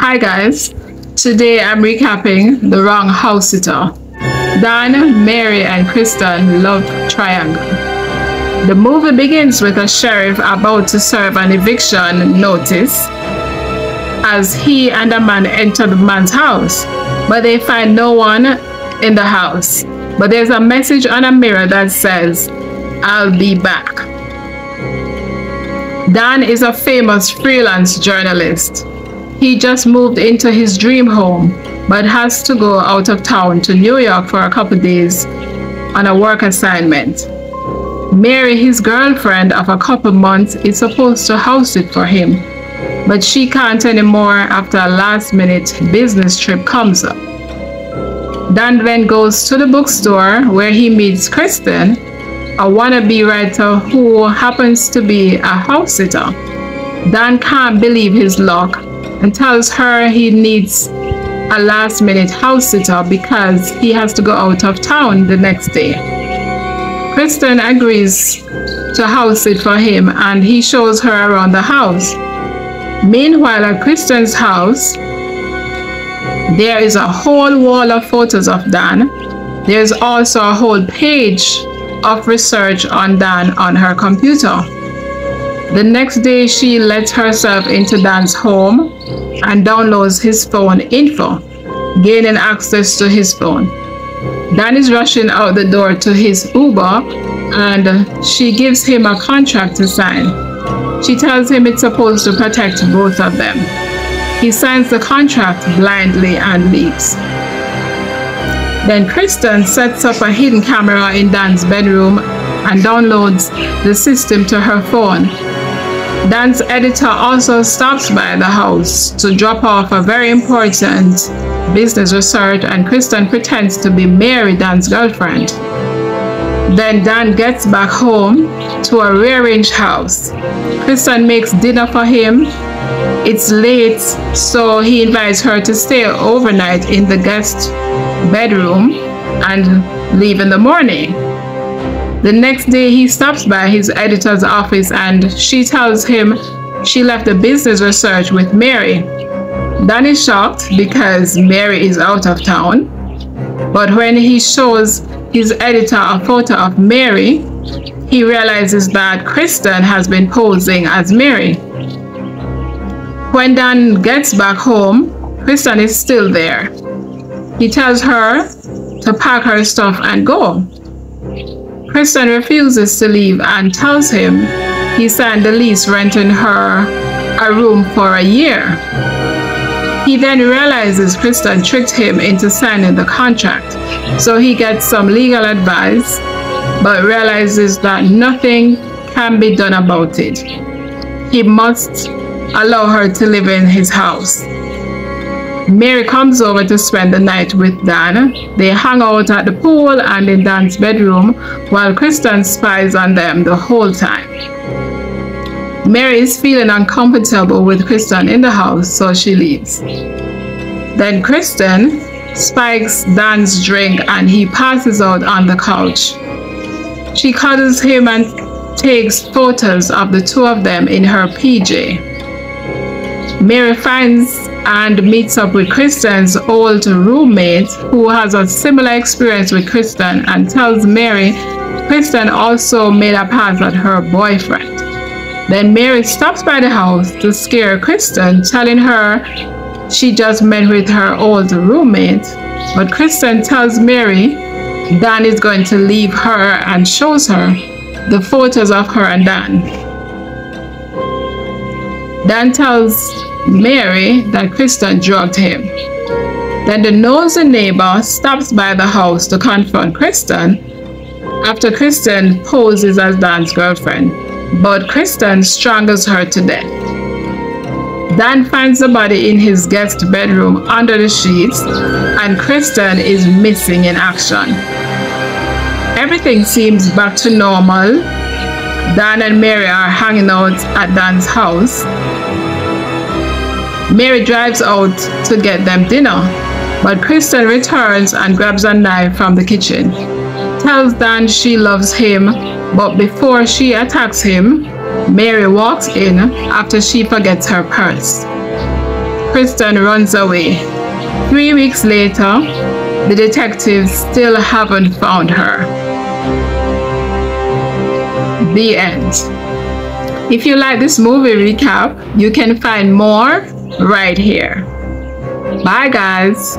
Hi guys, today I'm recapping The Wrong Housesitter, Dan, Mary and Kristin Love triangle. The movie begins with a sheriff about to serve an eviction notice as he and a man enter the man's house, but they find no one in the house. But there's a message on a mirror that says, "I'll be back." Dan is a famous freelance journalist. He just moved into his dream home, but has to go out of town to New York for a couple days on a work assignment. Mary, his girlfriend of a couple months, is supposed to house it for him, but she can't anymore after a last-minute business trip comes up. Dan then goes to the bookstore where he meets Kristin, a wannabe writer who happens to be a house sitter. Dan can't believe his luck and tells her he needs a last-minute house sitter because he has to go out of town the next day. Kristin agrees to house sit for him and he shows her around the house. Meanwhile, at Kristin's house, there is a whole wall of photos of Dan. There's also a whole page of research on Dan on her computer. The next day, she lets herself into Dan's home and downloads his phone info, gaining access to his phone. Dan is rushing out the door to his Uber and she gives him a contract to sign. She tells him it's supposed to protect both of them. He signs the contract blindly and leaves. Then Kristin sets up a hidden camera in Dan's bedroom and downloads the system to her phone. Dan's editor also stops by the house to drop off a very important business research, and Kristin pretends to be Mary, Dan's girlfriend. Then Dan gets back home to a rearranged house. Kristin makes dinner for him. It's late, so he invites her to stay overnight in the guest bedroom and leave in the morning. The next day, he stops by his editor's office and she tells him she left the business research with Mary. Dan is shocked because Mary is out of town, but when he shows his editor a photo of Mary, he realizes that Kristin has been posing as Mary. When Dan gets back home, Kristin is still there. He tells her to pack her stuff and go. Kristin refuses to leave and tells him he signed the lease renting her a room for a year. He then realizes Kristin tricked him into signing the contract, so he gets some legal advice, but realizes that nothing can be done about it. He must allow her to live in his house. Mary comes over to spend the night with Dan. They hang out at the pool and in Dan's bedroom while Kristin spies on them the whole time. Mary is feeling uncomfortable with Kristin in the house, so she leaves. Then Kristin spikes Dan's drink and he passes out on the couch. She cuddles him and takes photos of the two of them in her PJ. Mary finds and meets up with Kristin's old roommate who has a similar experience with Kristin and tells Mary Kristin also made a pass at her boyfriend. Then Mary stops by the house to scare Kristin, telling her she just met with her old roommate, but Kristin tells Mary Dan is going to leave her and shows her the photos of her and Dan. Dan tells Mary that Kristin drugged him. Then the nosy neighbor stops by the house to confront Kristin after Kristin poses as Dan's girlfriend, but Kristin strangles her to death. Dan finds the body in his guest bedroom under the sheets and Kristin is missing in action. Everything seems back to normal. Dan and Mary are hanging out at Dan's house. Mary drives out to get them dinner, but Kristin returns and grabs a knife from the kitchen. Tells Dan she loves him, but before she attacks him, Mary walks in after she forgets her purse. Kristin runs away. 3 weeks later, the detectives still haven't found her. The end. If you like this movie recap, you can find more right here. Bye guys.